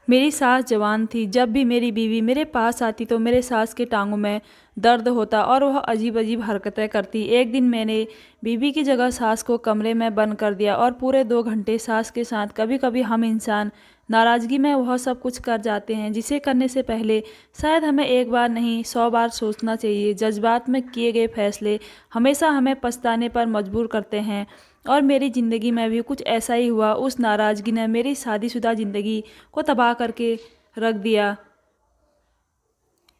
मेरी सास जवान थी। जब भी मेरी बीवी मेरे पास आती तो मेरे सास के टांगों में दर्द होता और वह अजीब अजीब हरकतें करती। एक दिन मैंने बीवी की जगह सास को कमरे में बंद कर दिया और पूरे 2 घंटे सास के साथ कभी कभी हम इंसान नाराज़गी में वह सब कुछ कर जाते हैं जिसे करने से पहले शायद हमें एक बार नहीं 100 बार सोचना चाहिए। जज्बात में किए गए फैसले हमेशा हमें पछताने पर मजबूर करते हैं और मेरी ज़िंदगी में भी कुछ ऐसा ही हुआ। उस नाराज़गी ने मेरी शादीशुदा ज़िंदगी को तबाह करके रख दिया।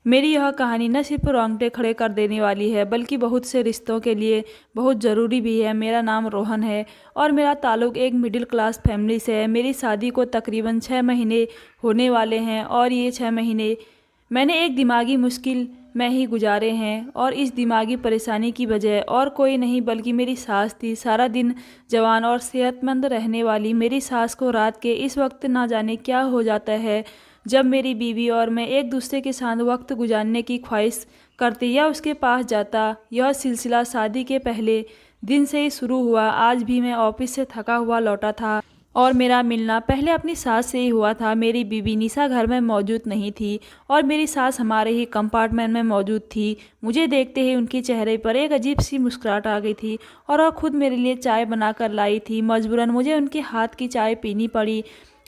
मेरी यह कहानी न सिर्फ रोंगटे खड़े कर देने वाली है बल्कि बहुत से रिश्तों के लिए बहुत ज़रूरी भी है। मेरा नाम रोहन है और मेरा ताल्लुक़ एक मिडिल क्लास फैमिली से है। मेरी शादी को तकरीबन 6 महीने होने वाले हैं और ये 6 महीने मैंने एक दिमागी मुश्किल में ही गुजारे हैं और इस दिमागी परेशानी की वजह और कोई नहीं बल्कि मेरी सास थी। सारा दिन जवान और सेहतमंद रहने वाली मेरी सास को रात के इस वक्त ना जाने क्या हो जाता है जब मेरी बीवी और मैं एक दूसरे के साथ वक्त गुजारने की ख्वाहिश करते या उसके पास जाता। यह सिलसिला शादी के पहले दिन से ही शुरू हुआ। आज भी मैं ऑफिस से थका हुआ लौटा था और मेरा मिलना पहले अपनी सास से ही हुआ था। मेरी बीवी निशा घर में मौजूद नहीं थी और मेरी सास हमारे ही कंपार्टमेंट में मौजूद थी। मुझे देखते ही उनके चेहरे पर एक अजीब सी मुस्कुराहट आ गई थी और वह खुद मेरे लिए चाय बनाकर लाई थी। मजबूरन मुझे उनके हाथ की चाय पीनी पड़ी।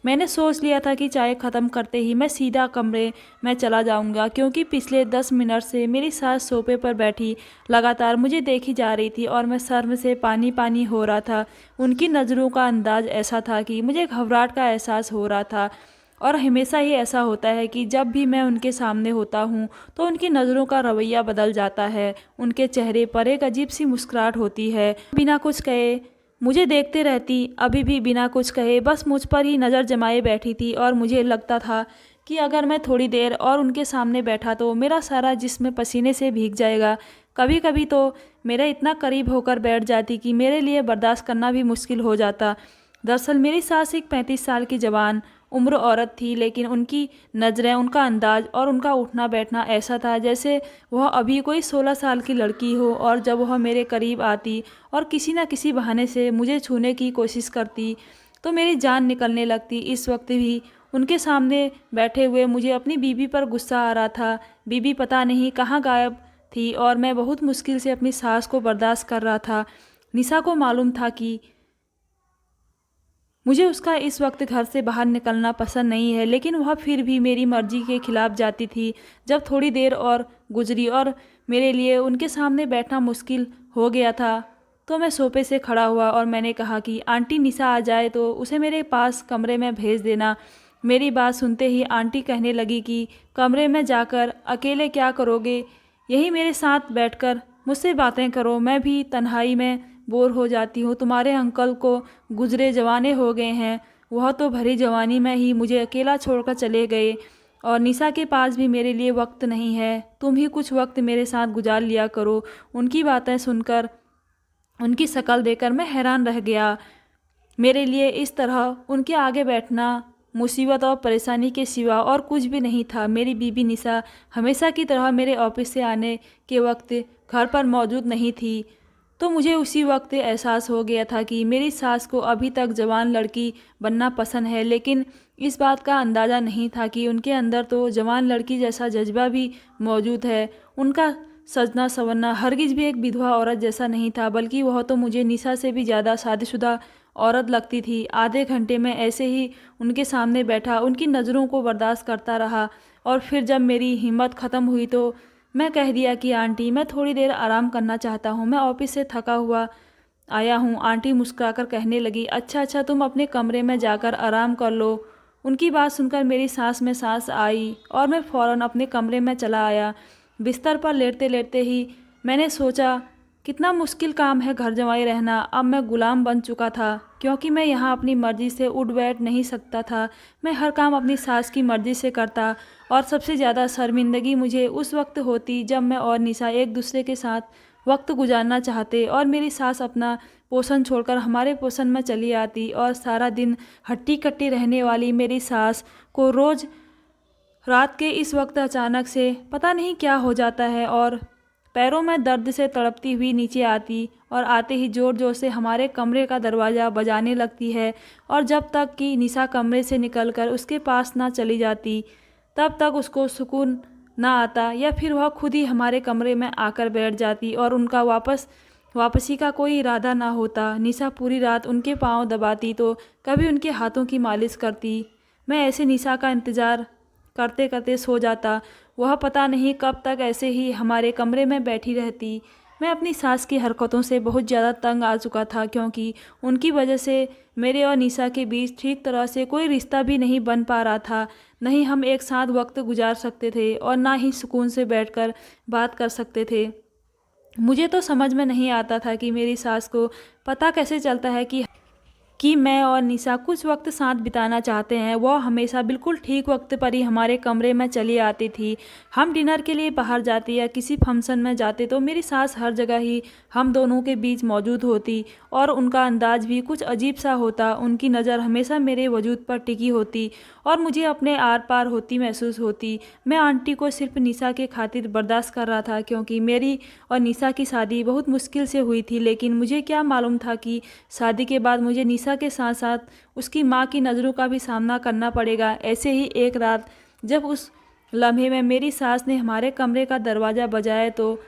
मैंने सोच लिया था कि चाय ख़त्म करते ही मैं सीधा कमरे में चला जाऊंगा क्योंकि पिछले 10 मिनट से मेरी सास सोफे पर बैठी लगातार मुझे देखी जा रही थी और मैं शर्म से पानी पानी हो रहा था। उनकी नज़रों का अंदाज ऐसा था कि मुझे घबराहट का एहसास हो रहा था और हमेशा ही ऐसा होता है कि जब भी मैं उनके सामने होता हूँ तो उनकी नज़रों का रवैया बदल जाता है। उनके चेहरे पर एक अजीब सी मुस्कुराहट होती है। बिना कुछ कहे मुझे देखते रहती, अभी भी बिना कुछ कहे बस मुझ पर ही नज़र जमाए बैठी थी और मुझे लगता था कि अगर मैं थोड़ी देर और उनके सामने बैठा तो मेरा सारा जिस्म पसीने से भीग जाएगा। कभी कभी तो मेरे इतना करीब होकर बैठ जाती कि मेरे लिए बर्दाश्त करना भी मुश्किल हो जाता। दरअसल मेरी सास एक 35 साल की जवान उम्र औरत थी, लेकिन उनकी नज़रें, उनका अंदाज और उनका उठना बैठना ऐसा था जैसे वह अभी कोई 16 साल की लड़की हो। और जब वह मेरे करीब आती और किसी न किसी बहाने से मुझे छूने की कोशिश करती तो मेरी जान निकलने लगती। इस वक्त भी उनके सामने बैठे हुए मुझे अपनी बीवी पर गुस्सा आ रहा था। बीवी पता नहीं कहाँ गायब थी और मैं बहुत मुश्किल से अपनी सास को बर्दाश्त कर रहा था। निशा को मालूम था कि मुझे उसका इस वक्त घर से बाहर निकलना पसंद नहीं है, लेकिन वह फिर भी मेरी मर्जी के खिलाफ जाती थी। जब थोड़ी देर और गुजरी और मेरे लिए उनके सामने बैठना मुश्किल हो गया था तो मैं सोफे से खड़ा हुआ और मैंने कहा कि आंटी निशा आ जाए तो उसे मेरे पास कमरे में भेज देना। मेरी बात सुनते ही आंटी कहने लगी कि कमरे में जाकर अकेले क्या करोगे, यही मेरे साथ बैठकर मुझसे बातें करो। मैं भी तन्हाई में बोर हो जाती हूँ। तुम्हारे अंकल को गुजरे जवाने हो गए हैं, वह तो भरी जवानी में ही मुझे अकेला छोड़कर चले गए और निशा के पास भी मेरे लिए वक्त नहीं है। तुम ही कुछ वक्त मेरे साथ गुजार लिया करो। उनकी बातें सुनकर, उनकी शक्ल देखकर मैं हैरान रह गया। मेरे लिए इस तरह उनके आगे बैठना मुसीबत और परेशानी के सिवा और कुछ भी नहीं था। मेरी बीबी निशा हमेशा की तरह मेरे ऑफिस से आने के वक्त घर पर मौजूद नहीं थी तो मुझे उसी वक्त एहसास हो गया था कि मेरी सास को अभी तक जवान लड़की बनना पसंद है, लेकिन इस बात का अंदाज़ा नहीं था कि उनके अंदर तो जवान लड़की जैसा जज्बा भी मौजूद है। उनका सजना संवरना हरगिज़ भी एक विधवा औरत जैसा नहीं था, बल्कि वह तो मुझे निशा से भी ज़्यादा शादीशुदा औरत लगती थी। आधे घंटे में ऐसे ही उनके सामने बैठा उनकी नज़रों को बर्दाश्त करता रहा और फिर जब मेरी हिम्मत ख़त्म हुई तो मैं कह दिया कि आंटी मैं थोड़ी देर आराम करना चाहता हूँ, मैं ऑफिस से थका हुआ आया हूँ। आंटी मुस्कुराकर कहने लगी, अच्छा अच्छा, तुम अपने कमरे में जाकर आराम कर लो। उनकी बात सुनकर मेरी सांस में सांस आई और मैं फ़ौरन अपने कमरे में चला आया। बिस्तर पर लेटते लेटते ही मैंने सोचा, कितना मुश्किल काम है घर जमाई रहना। अब मैं गुलाम बन चुका था क्योंकि मैं यहाँ अपनी मर्ज़ी से उठ बैठ नहीं सकता था। मैं हर काम अपनी सास की मर्ज़ी से करता और सबसे ज़्यादा शर्मिंदगी मुझे उस वक्त होती जब मैं और निशा एक दूसरे के साथ वक्त गुजारना चाहते और मेरी सास अपना पोषण छोड़कर हमारे पोषण में चली आती और सारा दिन हट्टी कट्टी रहने वाली मेरी सास को रोज़ रात के इस वक्त अचानक से पता नहीं क्या हो जाता है और पैरों में दर्द से तड़पती हुई नीचे आती और आते ही ज़ोर ज़ोर से हमारे कमरे का दरवाज़ा बजाने लगती है। और जब तक कि निशा कमरे से निकलकर उसके पास ना चली जाती तब तक उसको सुकून ना आता, या फिर वह खुद ही हमारे कमरे में आकर बैठ जाती और उनका वापसी का कोई इरादा ना होता। निशा पूरी रात उनके पाँव दबाती तो कभी उनके हाथों की मालिश करती। मैं ऐसे निशा का इंतज़ार करते करते सो जाता। वह पता नहीं कब तक ऐसे ही हमारे कमरे में बैठी रहती। मैं अपनी सास की हरकतों से बहुत ज़्यादा तंग आ चुका था, क्योंकि उनकी वजह से मेरे और निशा के बीच ठीक तरह से कोई रिश्ता भी नहीं बन पा रहा था। नहीं हम एक साथ वक्त गुजार सकते थे और ना ही सुकून से बैठकर बात कर सकते थे। मुझे तो समझ में नहीं आता था कि मेरी सास को पता कैसे चलता है कि मैं और निशा कुछ वक्त साथ बिताना चाहते हैं। वह हमेशा बिल्कुल ठीक वक्त पर ही हमारे कमरे में चली आती थी। हम डिनर के लिए बाहर जाते या किसी फंक्शन में जाते तो मेरी सास हर जगह ही हम दोनों के बीच मौजूद होती, और उनका अंदाज भी कुछ अजीब सा होता। उनकी नज़र हमेशा मेरे वजूद पर टिकी होती और मुझे अपने आर पार होती महसूस होती। मैं आंटी को सिर्फ निशा के खातिर बर्दाश्त कर रहा था, क्योंकि मेरी और निशा की शादी बहुत मुश्किल से हुई थी। लेकिन मुझे क्या मालूम था कि शादी के बाद मुझे निशा के साथ साथ उसकी माँ की नज़रों का भी सामना करना पड़ेगा। ऐसे ही एक रात जब उस लम्हे में मेरी सास ने हमारे कमरे का दरवाज़ा बजाया तो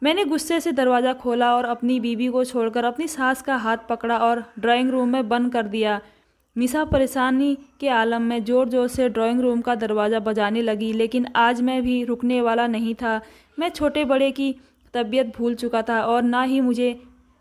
मैंने गुस्से से दरवाज़ा खोला और अपनी बीवी को छोड़कर अपनी सास का हाथ पकड़ा और ड्राइंग रूम में बंद कर दिया। निशा परेशानी के आलम में ज़ोर ज़ोर से ड्राइंग रूम का दरवाज़ा बजाने लगी, लेकिन आज मैं भी रुकने वाला नहीं था। मैं छोटे बड़े की तबीयत भूल चुका था और ना ही मुझे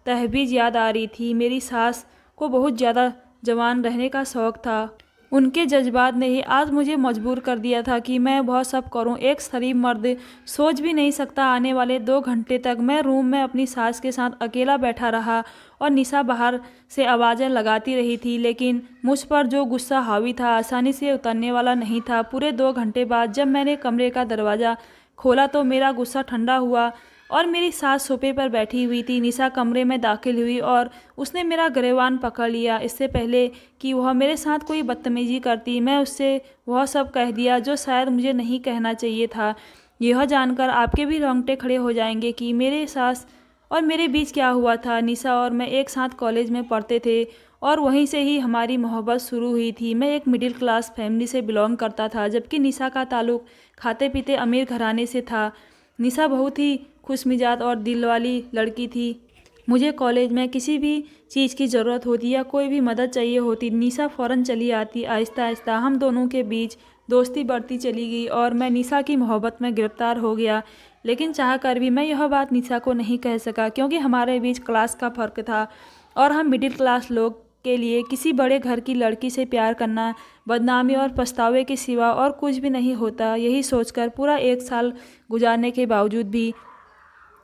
तहवीज़ याद आ रही थी। मेरी सास को बहुत ज़्यादा जवान रहने का शौक़ था। उनके जज्बात ने ही आज मुझे मजबूर कर दिया था कि मैं वह सब करूं। एक शरीफ मर्द सोच भी नहीं सकता। आने वाले 2 घंटे तक मैं रूम में अपनी सास के साथ अकेला बैठा रहा और निशा बाहर से आवाज़ें लगाती रही थी, लेकिन मुझ पर जो गुस्सा हावी था आसानी से उतरने वाला नहीं था। पूरे 2 घंटे बाद जब मैंने कमरे का दरवाज़ा खोला तो मेरा गुस्सा ठंडा हुआ और मेरी सास सोफे पर बैठी हुई थी। निशा कमरे में दाखिल हुई और उसने मेरा गिरबान पकड़ लिया। इससे पहले कि वह मेरे साथ कोई बदतमीजी करती, मैं उससे वह सब कह दिया जो शायद मुझे नहीं कहना चाहिए था। यह जानकर आपके भी रोंगटे खड़े हो जाएंगे कि मेरे सास और मेरे बीच क्या हुआ था। निशा और मैं एक साथ कॉलेज में पढ़ते थे और वहीं से ही हमारी मोहब्बत शुरू हुई थी। मैं एक मिडिल क्लास फैमिली से बिलोंग करता था, जबकि निशा का ताल्लुक़ खाते पीते अमीर घराने से था। निशा बहुत ही खुशमिजाज और दिल वाली लड़की थी। मुझे कॉलेज में किसी भी चीज़ की ज़रूरत होती या कोई भी मदद चाहिए होती, निशा फ़ौरन चली आती। आहिस्ता आहिस्ता हम दोनों के बीच दोस्ती बढ़ती चली गई और मैं निशा की मोहब्बत में गिरफ़्तार हो गया। लेकिन चाह कर भी मैं यह बात निशा को नहीं कह सका, क्योंकि हमारे बीच क्लास का फ़र्क था और हम मिडिल क्लास लोग के लिए किसी बड़े घर की लड़की से प्यार करना बदनामी और पछतावे के सिवा और कुछ भी नहीं होता। यही सोचकर पूरा 1 साल गुजारने के बावजूद भी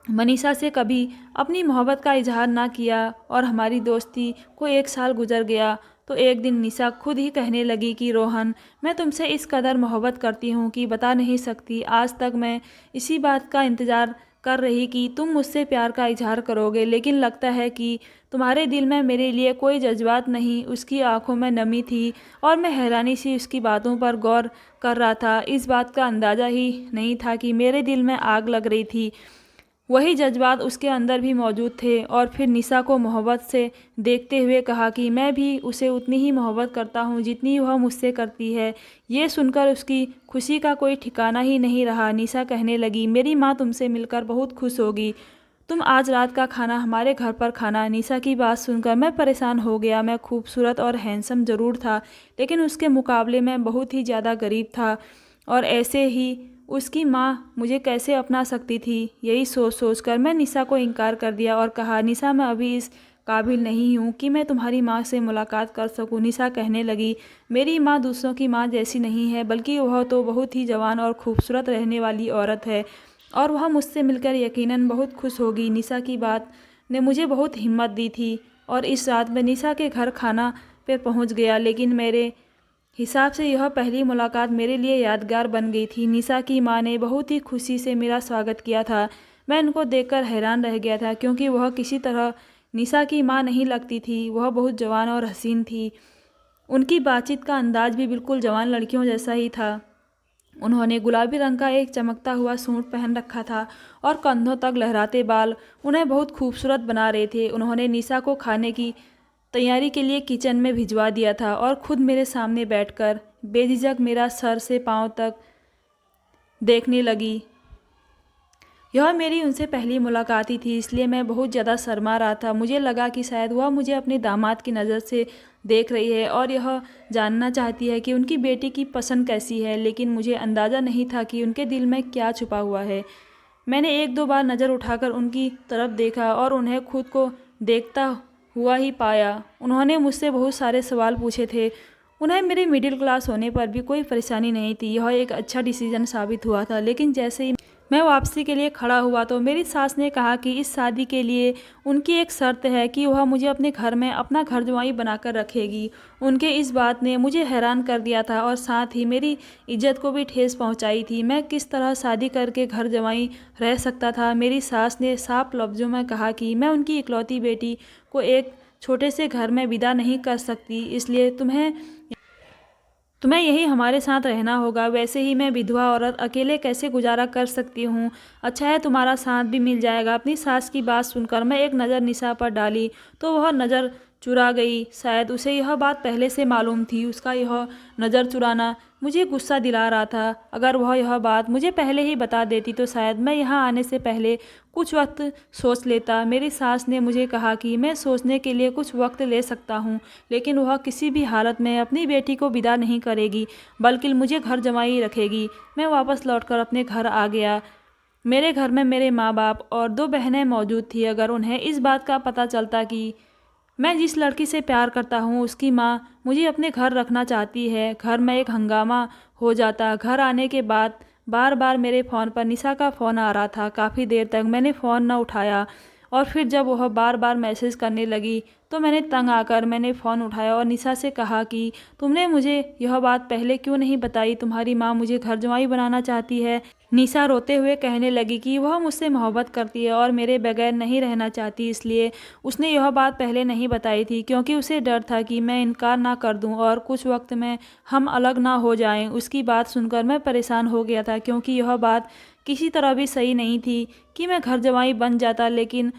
मनीषा से कभी अपनी मोहब्बत का इजहार ना किया और हमारी दोस्ती को 1 साल गुजर गया तो एक दिन निशा खुद ही कहने लगी कि रोहन, मैं तुमसे इस कदर मोहब्बत करती हूँ कि बता नहीं सकती। आज तक मैं इसी बात का इंतज़ार कर रही कि तुम मुझसे प्यार का इजहार करोगे, लेकिन लगता है कि तुम्हारे दिल में मेरे लिए कोई जज्बात नहीं। उसकी आंखों में नमी थी और मैं हैरानी से उसकी बातों पर गौर कर रहा था। इस बात का अंदाज़ा ही नहीं था कि मेरे दिल में आग लग रही थी। वही जज्बात उसके अंदर भी मौजूद थे। और फिर निशा को मोहब्बत से देखते हुए कहा कि मैं भी उसे उतनी ही मोहब्बत करता हूँ जितनी वह मुझसे करती है। ये सुनकर उसकी खुशी का कोई ठिकाना ही नहीं रहा। निशा कहने लगी, मेरी माँ तुमसे मिलकर बहुत खुश होगी, तुम आज रात का खाना हमारे घर पर खाना। निशा की बात सुनकर मैं परेशान हो गया। मैं खूबसूरत और हैंडसम ज़रूर था, लेकिन उसके मुकाबले में बहुत ही ज़्यादा गरीब था, और ऐसे ही उसकी माँ मुझे कैसे अपना सकती थी। यही सोच कर मैं निशा को इनकार कर दिया और कहा, निशा मैं अभी इस काबिल नहीं हूँ कि मैं तुम्हारी माँ से मुलाकात कर सकूँ। निशा कहने लगी, मेरी माँ दूसरों की माँ जैसी नहीं है, बल्कि वह तो बहुत ही जवान और खूबसूरत रहने वाली औरत है और वह मुझसे मिलकर यकीनन बहुत खुश होगी। निशा की बात ने मुझे बहुत हिम्मत दी थी और इस रात मैं निशा के घर खाना पर पहुँच गया। लेकिन मेरे हिसाब से यह पहली मुलाकात मेरे लिए यादगार बन गई थी। निशा की माँ ने बहुत ही खुशी से मेरा स्वागत किया था। मैं उनको देखकर हैरान रह गया था, क्योंकि वह किसी तरह निशा की माँ नहीं लगती थी। वह बहुत जवान और हसीन थी। उनकी बातचीत का अंदाज भी बिल्कुल जवान लड़कियों जैसा ही था। उन्होंने गुलाबी रंग का एक चमकता हुआ सूट पहन रखा था और कंधों तक लहराते बाल उन्हें बहुत खूबसूरत बना रहे थे। उन्होंने निशा को खाने की तैयारी के लिए किचन में भिजवा दिया था और खुद मेरे सामने बैठकर बेझिझक मेरा सर से पांव तक देखने लगी। यह मेरी उनसे पहली मुलाकात ही थी, इसलिए मैं बहुत ज़्यादा शर्मा रहा था। मुझे लगा कि शायद वह मुझे अपने दामाद की नज़र से देख रही है और यह जानना चाहती है कि उनकी बेटी की पसंद कैसी है, लेकिन मुझे अंदाज़ा नहीं था कि उनके दिल में क्या छुपा हुआ है। मैंने एक दो बार नज़र उठाकर उनकी तरफ देखा और उन्हें खुद को देखता हुआ ही पाया। उन्होंने मुझसे बहुत सारे सवाल पूछे थे। उन्हें मेरे मिडिल क्लास होने पर भी कोई परेशानी नहीं थी। यह एक अच्छा डिसीजन साबित हुआ था। लेकिन जैसे ही मैं वापसी के लिए खड़ा हुआ तो मेरी सास ने कहा कि इस शादी के लिए उनकी एक शर्त है कि वह मुझे अपने घर में अपना घर जमाई बनाकर रखेगी। उनके इस बात ने मुझे हैरान कर दिया था और साथ ही मेरी इज्जत को भी ठेस पहुंचाई थी। मैं किस तरह शादी करके घर जमाई रह सकता था। मेरी सास ने साफ लफ्ज़ों में कहा कि मैं उनकी इकलौती बेटी को एक छोटे से घर में विदा नहीं कर सकती, इसलिए तुम्हें यही हमारे साथ रहना होगा। वैसे ही मैं विधवा औरत अकेले कैसे गुजारा कर सकती हूँ। अच्छा है तुम्हारा साथ भी मिल जाएगा। अपनी सास की बात सुनकर मैं एक नज़र निशा पर डाली तो वह नज़र चुरा गई। शायद उसे यह बात पहले से मालूम थी। उसका यह नज़र चुराना मुझे गुस्सा दिला रहा था। अगर वह यह बात मुझे पहले ही बता देती तो शायद मैं यहाँ आने से पहले कुछ वक्त सोच लेता। मेरी सास ने मुझे कहा कि मैं सोचने के लिए कुछ वक्त ले सकता हूँ, लेकिन वह किसी भी हालत में अपनी बेटी को विदा नहीं करेगी, बल्कि मुझे घर जमाई रखेगी। मैं वापस लौटकर अपने घर आ गया। मेरे घर में मेरे माँ बाप और 2 बहनें मौजूद थी। अगर उन्हें इस बात का पता चलता कि मैं जिस लड़की से प्यार करता हूँ उसकी माँ मुझे अपने घर रखना चाहती है, घर में एक हंगामा हो जाता। घर आने के बाद बार बार मेरे फ़ोन पर निशा का फ़ोन आ रहा था। काफ़ी देर तक मैंने फ़ोन न उठाया और फिर जब वह बार बार मैसेज करने लगी तो मैंने तंग आकर मैंने फ़ोन उठाया और निशा से कहा कि तुमने मुझे यह बात पहले क्यों नहीं बताई। तुम्हारी माँ मुझे घर जमाई बनाना चाहती है। निशा रोते हुए कहने लगी कि वह मुझसे मोहब्बत करती है और मेरे बगैर नहीं रहना चाहती, इसलिए उसने यह बात पहले नहीं बताई थी, क्योंकि उसे डर था कि मैं इनकार ना कर दूं और कुछ वक्त में हम अलग ना हो जाएं। उसकी बात सुनकर मैं परेशान हो गया था, क्योंकि यह बात किसी तरह भी सही नहीं थी कि मैं घर जमाई बन जाता, लेकिन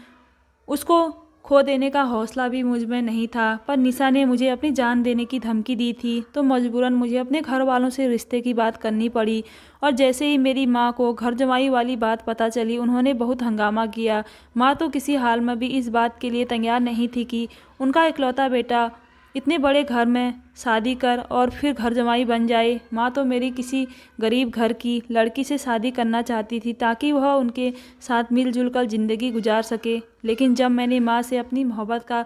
उसको खो देने का हौसला भी मुझ में नहीं था। पर निशा ने मुझे अपनी जान देने की धमकी दी थी तो मजबूरन मुझे अपने घर वालों से रिश्ते की बात करनी पड़ी। और जैसे ही मेरी माँ को घर जमाई वाली बात पता चली उन्होंने बहुत हंगामा किया। माँ तो किसी हाल में भी इस बात के लिए तैयार नहीं थी कि उनका इकलौता बेटा इतने बड़े घर में शादी कर और फिर घर जमाई बन जाए। माँ तो मेरी किसी गरीब घर की लड़की से शादी करना चाहती थी ताकि वह उनके साथ मिलजुल कर ज़िंदगी गुजार सके। लेकिन जब मैंने माँ से अपनी मोहब्बत का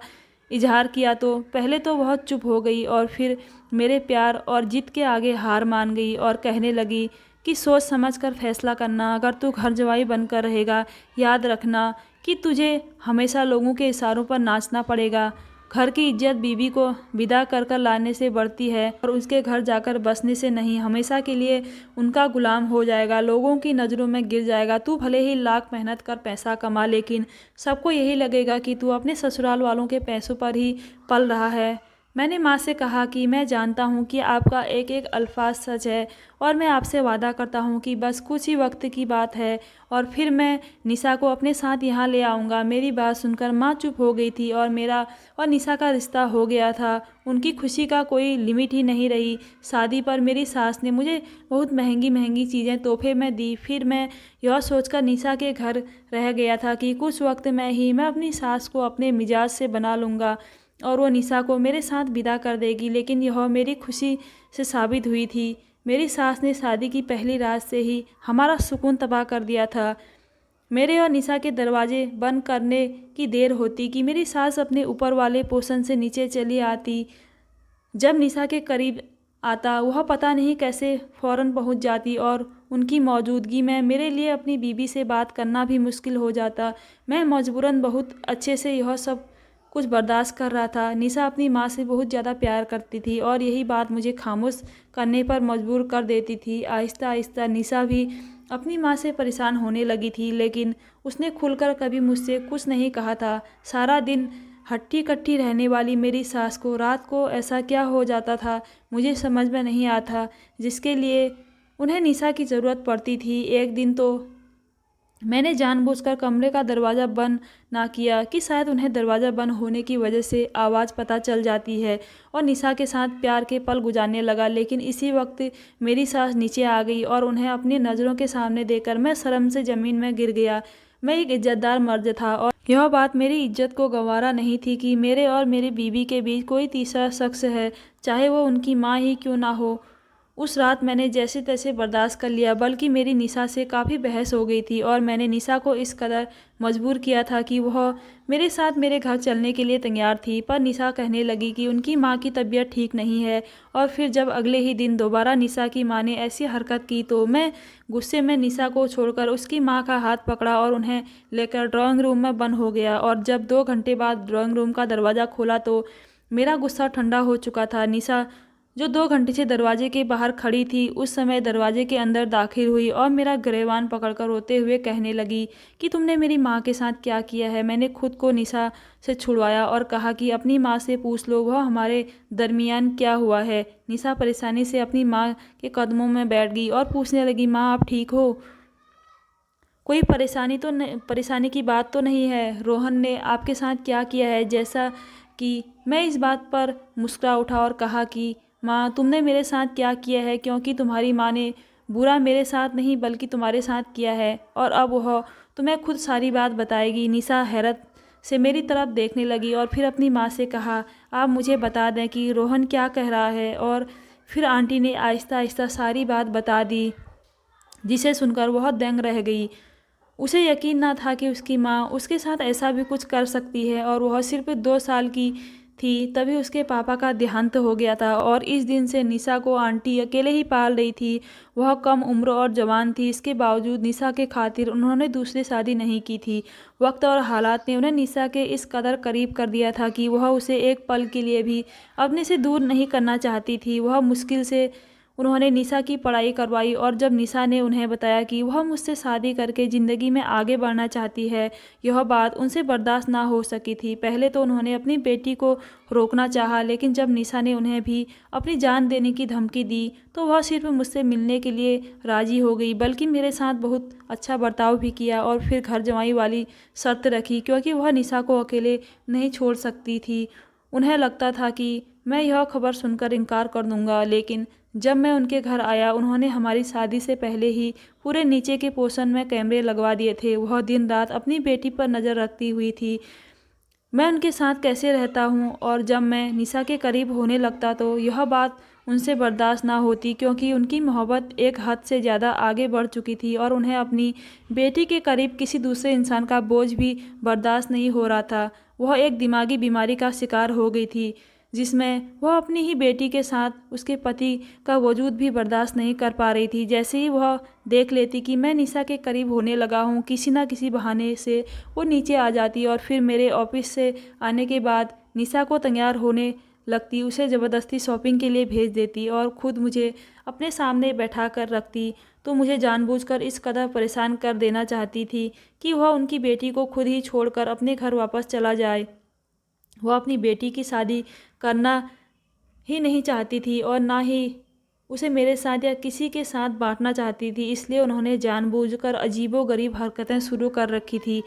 इजहार किया तो पहले तो वह चुप हो गई और फिर मेरे प्यार और जिद के आगे हार मान गई और कहने लगी कि सोच समझ कर फैसला करना। अगर तू घर जमाई बनकर रहेगा, याद रखना कि तुझे हमेशा लोगों के इशारों पर नाचना पड़ेगा। घर की इज्जत बीवी को विदा कर कर लाने से बढ़ती है और उसके घर जाकर बसने से नहीं। हमेशा के लिए उनका गुलाम हो जाएगा, लोगों की नज़रों में गिर जाएगा। तू भले ही लाख मेहनत कर पैसा कमा, लेकिन सबको यही लगेगा कि तू अपने ससुराल वालों के पैसों पर ही पल रहा है। मैंने माँ से कहा कि मैं जानता हूँ कि आपका एक एक अल्फाज सच है और मैं आपसे वादा करता हूँ कि बस कुछ ही वक्त की बात है और फिर मैं निशा को अपने साथ यहाँ ले आऊँगा। मेरी बात सुनकर माँ चुप हो गई थी और मेरा और निशा का रिश्ता हो गया था। उनकी खुशी का कोई लिमिट ही नहीं रही। शादी पर मेरी सास ने मुझे बहुत महंगी महंगी चीज़ें तोहफे में दी। फिर मैं यह सोचकर निशा के घर रह गया था कि कुछ वक्त में ही मैं अपनी सास को अपने मिजाज से बना लूँगा और वो निशा को मेरे साथ विदा कर देगी। लेकिन यह मेरी खुशी से साबित हुई थी। मेरी सास ने शादी की पहली रात से ही हमारा सुकून तबाह कर दिया था। मेरे और निशा के दरवाजे बंद करने की देर होती कि मेरी सास अपने ऊपर वाले पोर्शन से नीचे चली आती। जब निशा के करीब आता वह पता नहीं कैसे फ़ौरन पहुंच जाती और उनकी मौजूदगी में मेरे लिए अपनी बीवी से बात करना भी मुश्किल हो जाता। मैं मजबूरन बहुत अच्छे से यह सब कुछ बर्दाश्त कर रहा था। निशा अपनी माँ से बहुत ज़्यादा प्यार करती थी और यही बात मुझे खामोश करने पर मजबूर कर देती थी। आहिस्ता आहिस्ता निशा भी अपनी माँ से परेशान होने लगी थी, लेकिन उसने खुलकर कभी मुझसे कुछ नहीं कहा था। सारा दिन हट्टी कट्टी रहने वाली मेरी सास को रात को ऐसा क्या हो जाता था मुझे समझ में नहीं आता, जिसके लिए उन्हें निशा की ज़रूरत पड़ती थी। एक दिन तो मैंने जानबूझकर कमरे का दरवाज़ा बंद ना किया कि शायद उन्हें दरवाज़ा बंद होने की वजह से आवाज़ पता चल जाती है, और निशा के साथ प्यार के पल गुजारने लगा। लेकिन इसी वक्त मेरी सास नीचे आ गई और उन्हें अपनी नज़रों के सामने देखकर मैं शर्म से ज़मीन में गिर गया। मैं एक इज्जतदार मर्द था और यह बात मेरी इज्जत को गंवारा नहीं थी कि मेरे और मेरी बीवी के बीच कोई तीसरा शख्स है, चाहे वो उनकी माँ ही क्यों ना हो। उस रात मैंने जैसे तैसे बर्दाश्त कर लिया, बल्कि मेरी निशा से काफ़ी बहस हो गई थी और मैंने निशा को इस कदर मजबूर किया था कि वह मेरे साथ मेरे घर चलने के लिए तैयार थी। पर निशा कहने लगी कि उनकी माँ की तबीयत ठीक नहीं है, और फिर जब अगले ही दिन दोबारा निशा की माँ ने ऐसी हरकत की तो मैं गुस्से में निशा को छोड़कर उसकी माँ का हाथ पकड़ा और उन्हें लेकर ड्राइंग रूम में बंद हो गया। और जब 2 घंटे बाद ड्राइंग रूम का दरवाज़ा खोला तो मेरा गुस्सा ठंडा हो चुका था। निशा, जो 2 घंटे से दरवाजे के बाहर खड़ी थी, उस समय दरवाजे के अंदर दाखिल हुई और मेरा गिरेबान पकड़कर रोते हुए कहने लगी कि तुमने मेरी माँ के साथ क्या किया है। मैंने खुद को निशा से छुड़वाया और कहा कि अपनी माँ से पूछ लो वह हमारे दरमियान क्या हुआ है। निशा परेशानी से अपनी माँ के कदमों में बैठ गई और पूछने लगी, माँ आप ठीक हो? कोई परेशानी की बात तो नहीं है? रोहन ने आपके साथ क्या किया है? जैसा कि मैं इस बात पर मुस्कुरा उठा और कहा कि माँ, तुमने मेरे साथ क्या किया है, क्योंकि तुम्हारी माँ ने बुरा मेरे साथ नहीं बल्कि तुम्हारे साथ किया है, और अब वह तुम्हें खुद सारी बात बताएगी। निशा हैरत से मेरी तरफ देखने लगी और फिर अपनी माँ से कहा, आप मुझे बता दें कि रोहन क्या कह रहा है। और फिर आंटी ने आहिस्ता आहिस्ता सारी बात बता दी, जिसे सुनकर वह दंग रह गई। उसे यकीन ना था कि उसकी माँ उसके साथ ऐसा भी कुछ कर सकती है, और वह सिर्फ 2 साल की थी तभी उसके पापा का देहांत हो गया था, और इस दिन से निशा को आंटी अकेले ही पाल रही थी। वह कम उम्र और जवान थी, इसके बावजूद निशा के खातिर उन्होंने दूसरी शादी नहीं की थी। वक्त और हालात ने उन्हें निशा के इस कदर करीब कर दिया था कि वह उसे एक पल के लिए भी अपने से दूर नहीं करना चाहती थी। वह मुश्किल से उन्होंने निशा की पढ़ाई करवाई, और जब निशा ने उन्हें बताया कि वह मुझसे शादी करके ज़िंदगी में आगे बढ़ना चाहती है, यह बात उनसे बर्दाश्त ना हो सकी थी। पहले तो उन्होंने अपनी बेटी को रोकना चाहा, लेकिन जब निशा ने उन्हें भी अपनी जान देने की धमकी दी तो वह सिर्फ मुझसे मिलने के लिए राज़ी हो गई, बल्कि मेरे साथ बहुत अच्छा बर्ताव भी किया, और फिर घर जमाई वाली शर्त रखी, क्योंकि वह निशा को अकेले नहीं छोड़ सकती थी। उन्हें लगता था कि मैं यह खबर सुनकर इनकार कर दूंगा, लेकिन जब मैं उनके घर आया उन्होंने हमारी शादी से पहले ही पूरे नीचे के पोर्शन में कैमरे लगवा दिए थे। वह दिन रात अपनी बेटी पर नज़र रखती हुई थी, मैं उनके साथ कैसे रहता हूँ, और जब मैं निशा के करीब होने लगता तो यह बात उनसे बर्दाश्त ना होती, क्योंकि उनकी मोहब्बत एक हद से ज़्यादा आगे बढ़ चुकी थी और उन्हें अपनी बेटी के करीब किसी दूसरे इंसान का बोझ भी बर्दाश्त नहीं हो रहा था। वह एक दिमागी बीमारी का शिकार हो गई थी, जिसमें वह अपनी ही बेटी के साथ उसके पति का वजूद भी बर्दाश्त नहीं कर पा रही थी। जैसे ही वह देख लेती कि मैं निशा के करीब होने लगा हूँ, किसी न किसी बहाने से वो नीचे आ जाती और फिर मेरे ऑफिस से आने के बाद निशा को तैयार होने लगती, उसे ज़बरदस्ती शॉपिंग के लिए भेज देती और ख़ुद मुझे अपने सामने बैठा कर रखती। तो मुझे जानबूझकर इस कदर परेशान कर देना चाहती थी कि वह उनकी बेटी को खुद ही छोड़कर अपने घर वापस चला जाए। वह अपनी बेटी की शादी करना ही नहीं चाहती थी और ना ही उसे मेरे साथ या किसी के साथ बांटना चाहती थी, इसलिए उन्होंने जानबूझकर अजीबोगरीब हरकतें शुरू कर रखी थी।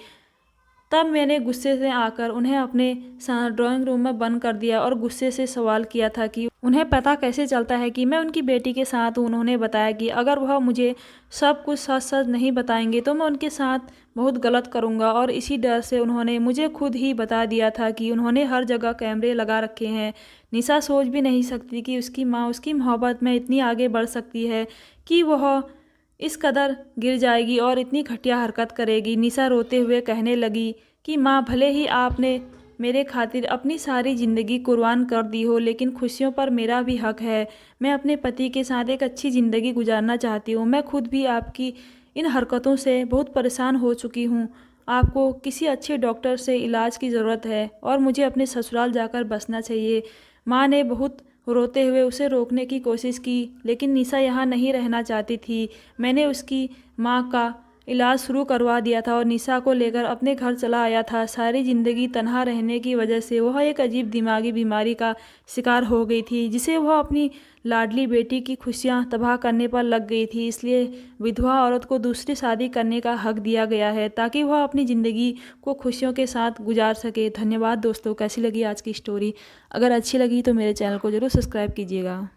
तब मैंने गुस्से से आकर उन्हें अपने साथ ड्राइंग रूम में बंद कर दिया और गुस्से से सवाल किया था कि उन्हें पता कैसे चलता है कि मैं उनकी बेटी के साथ हूँ। उन्होंने बताया कि अगर वह मुझे सब कुछ सच सच नहीं बताएंगे तो मैं उनके साथ बहुत गलत करूँगा, और इसी डर से उन्होंने मुझे खुद ही बता दिया था कि उन्होंने हर जगह कैमरे लगा रखे हैं। निशा सोच भी नहीं सकती कि उसकी माँ उसकी मोहब्बत में इतनी आगे बढ़ सकती है कि वह इस कदर गिर जाएगी और इतनी घटिया हरकत करेगी। निशा रोते हुए कहने लगी कि माँ, भले ही आपने मेरे खातिर अपनी सारी ज़िंदगी कुर्बान कर दी हो, लेकिन खुशियों पर मेरा भी हक है। मैं अपने पति के साथ एक अच्छी ज़िंदगी गुजारना चाहती हूँ। मैं खुद भी आपकी इन हरकतों से बहुत परेशान हो चुकी हूँ। आपको किसी अच्छे डॉक्टर से इलाज की ज़रूरत है और मुझे अपने ससुराल जाकर बसना चाहिए। माँ ने बहुत रोते हुए उसे रोकने की कोशिश की, लेकिन निशा यहाँ नहीं रहना चाहती थी। मैंने उसकी माँ का इलाज शुरू करवा दिया था और निशा को लेकर अपने घर चला आया था। सारी ज़िंदगी तन्हा रहने की वजह से वह एक अजीब दिमागी बीमारी का शिकार हो गई थी, जिसे वह अपनी लाडली बेटी की खुशियां तबाह करने पर लग गई थी। इसलिए विधवा औरत को दूसरी शादी करने का हक दिया गया है ताकि वह अपनी ज़िंदगी को खुशियों के साथ गुजार सके। धन्यवाद दोस्तों, कैसी लगी आज की स्टोरी? अगर अच्छी लगी तो मेरे चैनल को ज़रूर सब्सक्राइब कीजिएगा।